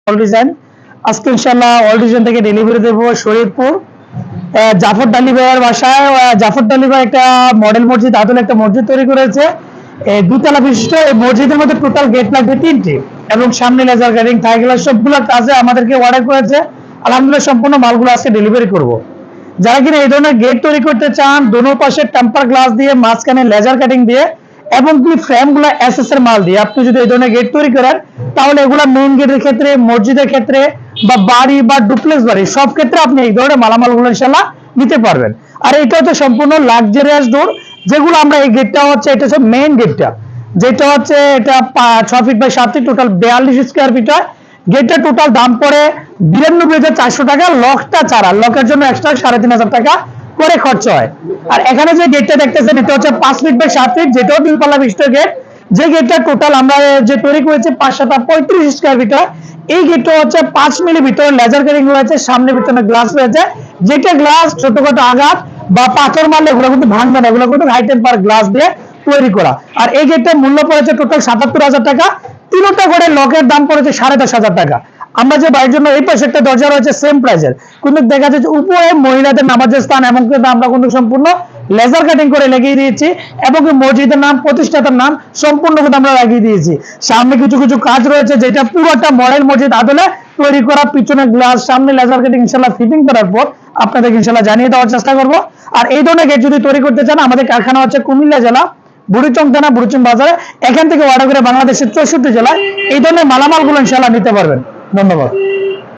All design. আজকে ইনশাআল্লাহ all design থেকে ডেলিভারি দেবো শরীয়তপুর জাফর ডালি ভাইয়ের বাসায়। জাফর ডালি ভাই একটা মডেল মসজিদ, আদল একটা মসজিদ তৈরি করেছে, দুতলা বিশিষ্ট। এই মসজিদের মধ্যে টোটাল গেট লাগবে 3টি এবং সামনে লেজার গার্ডিং থাইগুলো সবগুলো কাজে আমাদেরকে অর্ডার করেছে। আলহামদুলিল্লাহ সম্পূর্ণ মালগুলো আজকে ডেলিভারি করব। যারা কিনা এই ধরনের গেট তৈরি করতে চান, দোনো পাশে টেম্পার গ্লাস দিয়ে, মাঝখানে লেজার কাটিং দিয়ে এবং কি ফ্রেম গুলা এসএস এর মাল দিয়ে আপনি যদি এই ধরনের গেট তৈরি করেন, তাহলে এগুলা মেইন গেটের ক্ষেত্রে, মসজিদের ক্ষেত্রে বা বাড়ি বা ডুপ্লেক্স বাড়ি সব ক্ষেত্রে আপনি এই ধরনের মালামাল গুলো ইনশাআল্লাহ নিতে পারবেন। আর এটা হচ্ছে সম্পূর্ণ লাক্সারিয়াস ডোর, যেগুলো আমরা এই গেটটা হচ্ছে, এটা হচ্ছে মেইন গেটটা, যেটা হচ্ছে এটা 6 feet by 7 feet, total 42 square feet হয়। গেটের টোটাল দাম পড়ে 92,400 টাকা। লকটা ছাড়া, লকের জন্য এক্সট্রা 3,500 টাকা করে খরচ হয়। আর এখানে যে গেটটা দেখতেছেন, এটা হচ্ছে 5 ফিট বাই 7 ফিট, যেটাও 2 পাল্লা বিশিষ্ট গেট। যে গেটটা টোটাল আমরা যে তৈরি করেছি 5/35 স্কয়ার ফিট হয়। এই গেটটা হচ্ছে 5 মিলি ভিতরে লেজার কাটিং রয়েছে, সামনে ভিতরে গ্লাস রয়েছে, যেটা গ্লাস ছোটখাটো আঘাত বা পাথর মারলে এগুলো কিন্তু ভাঙবে না, এগুলো কিন্তু হাই টেম্পার গ্লাস দিয়ে তৈরি করা। আর এই গেটটার মূল্য পড়েছে টোটাল 77,000 টাকা। তিনটা করে লকের দাম পড়েছে 10,500 টাকা। আমরা যে বাড়ির জন্য এই পাশে একটা দরজা রয়েছে সেম প্রাইসের, কিন্তু দেখা যাচ্ছে উপরে মহিলাদের নামাজের স্থান এবং কিন্তু আমরা কিন্তু সম্পূর্ণ লেজার কাটিং করে লাগিয়ে দিয়েছি এবং মসজিদের নাম, প্রতিষ্ঠাতার নাম সম্পূর্ণ কিন্তু আমরা লাগিয়ে দিয়েছি। সামনে কিছু কিছু কাজ রয়েছে, যেটা পুরোটা মডেল মসজিদ আদলে তৈরি করা। পিছনে গ্লাস, সামনে লেজার কাটিং ইনশাআল্লাহ ফিটিং করার পর আপনাদের ইনশাআল্লাহ জানিয়ে দেওয়ার চেষ্টা করব। আর এই ধরনের গেট যদি তৈরি করতে চান, আমাদের কারখানা হচ্ছে কুমিল্লা জেলা, বুড়িচং থানা, বুড়িচং বাজারে। এখান থেকে অর্ডার করে বাংলাদেশের 64 জেলায় এই ধরনের মালামাল গুলো ইনশাআল্লাহ নিতে পারবেন। ধন্যবাদ।